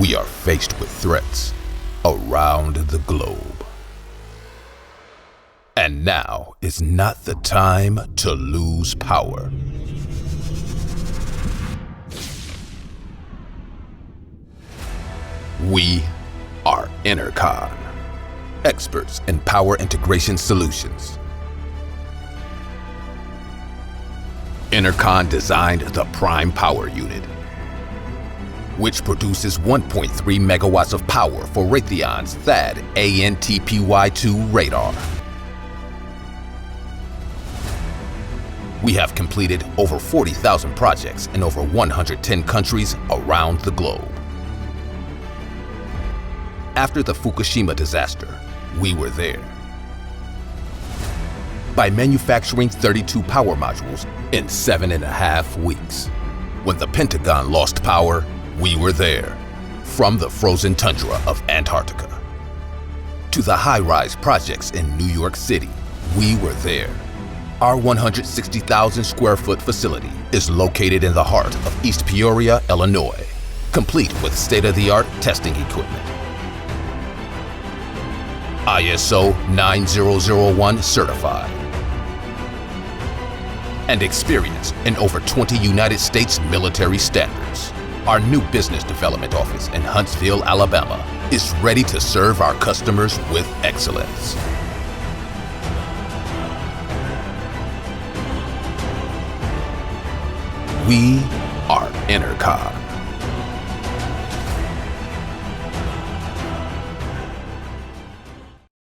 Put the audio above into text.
We are faced with threats around the globe. And now is not the time to lose power. We are Enercon, experts in power integration solutions. Enercon designed the Prime Power Unit, which produces 1.3 megawatts of power for Raytheon's THAAD ANTPY-2 radar. We have completed over 40,000 projects in over 110 countries around the globe. After the Fukushima disaster, we were there. By manufacturing 32 power modules in 7.5 weeks. When the Pentagon lost power, we were there. From the frozen tundra of Antarctica to the high-rise projects in New York City, we were there. Our 160,000 square foot facility is located in the heart of East Peoria, Illinois, complete with state-of-the-art testing equipment. ISO 9001 certified. And experience in over 20 United States military standards. Our new business development office in Huntsville, Alabama is ready to serve our customers with excellence. We are Enercon.